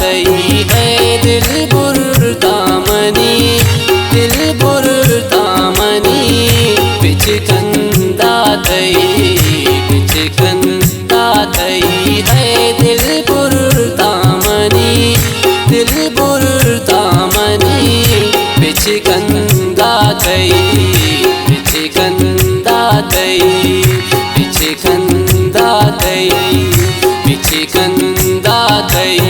तई है दिल बुरदामनी, दिल बुरदामनी बिचकंदा तई, बिचकंदा तई है दिल बुरदामनी, दिल बुरदामनी बिचकंदा तई, बिचकंदा तई, बिचकंदा तई, बिचकंदा तई।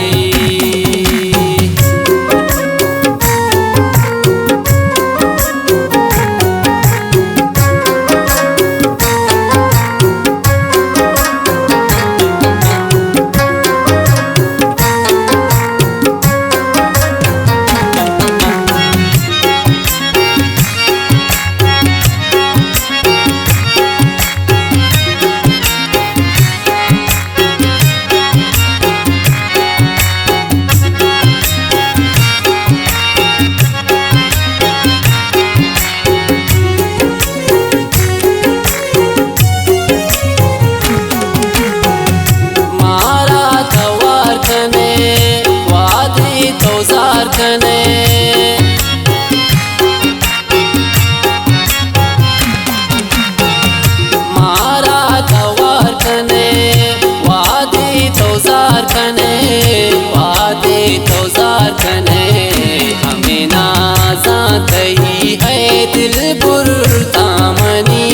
हमें नाज़ा तई है दिल बुरदामनी,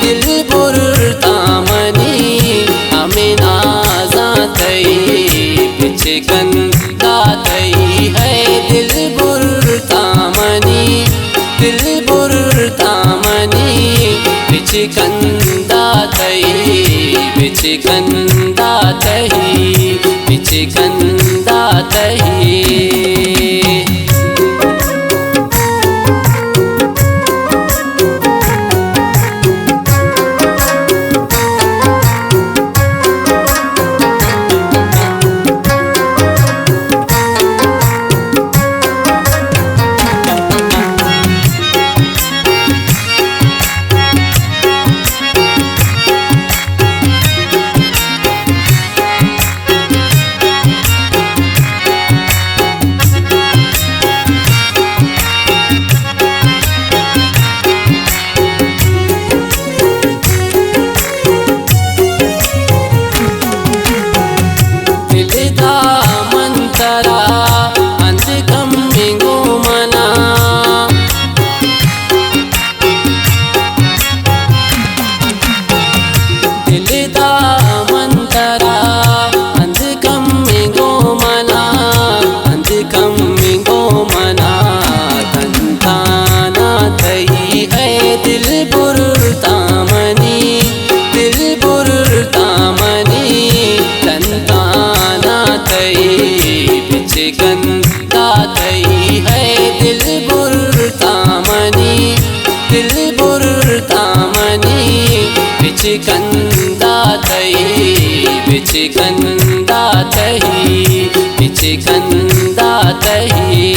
दिल बुरदामनी हमें नाज़ा तई, बिचकंदा तई है दिल बुरदामनी, दिल बुरदामनी बिचकंदा तई, बिचकंदा तई, बिचकंदा तई। बिचकंदा तई है दिल बुरदामनी, दिल बुरदामनी बिचकंदा तई, बिचकंदा तई, बिचकंदा तई।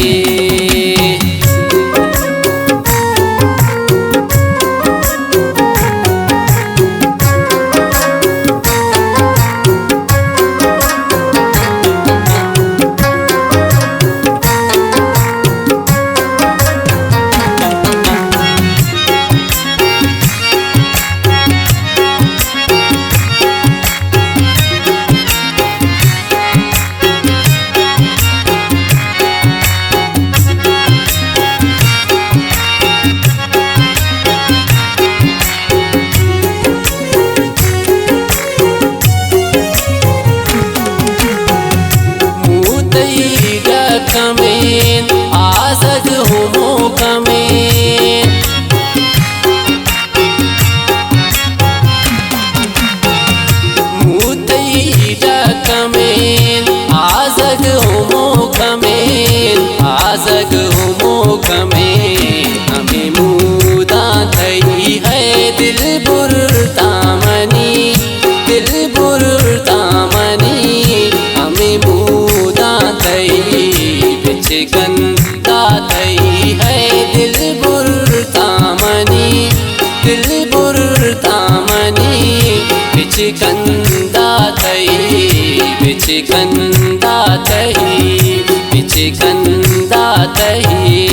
कमेन आसग हुमो कमेन, मुतईदा कमेन आसग हुमो कमेन, आसग हुमो कमेन हमें मुदा तई है दिल बुरदामनी, दिल बुरदामनी हमें मुदा तई, बिचकंदा तई है दिल बुरदामनी, दिल बुरदामनी बिचकंदा तई, बिचकंदा तई। तही।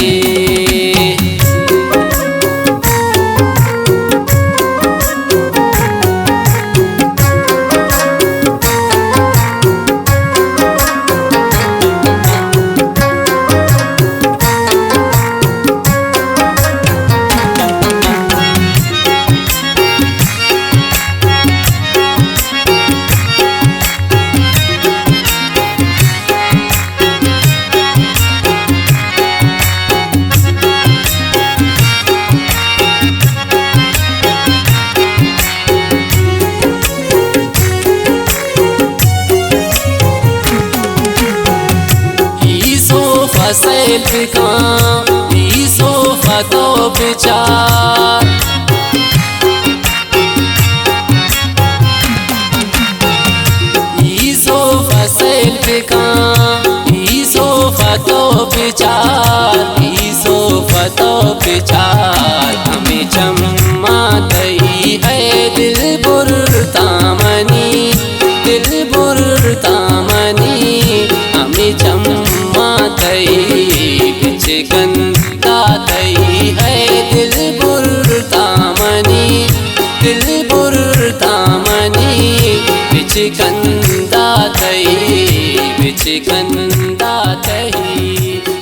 सेल्फी का ई सोफा तो विचार, ई सोफा सेल्फी का ई सोफा तो विचार, ई सोफा तो विचार। हमें चम्मा दई है दिल बुरता मनी, दिल बुरता मनी। हमें चम्मा बिचकंदा तई है दिल बुरता मनी, दिल बुरता मनी। बिचकंदा तई, बिचकंदा तई।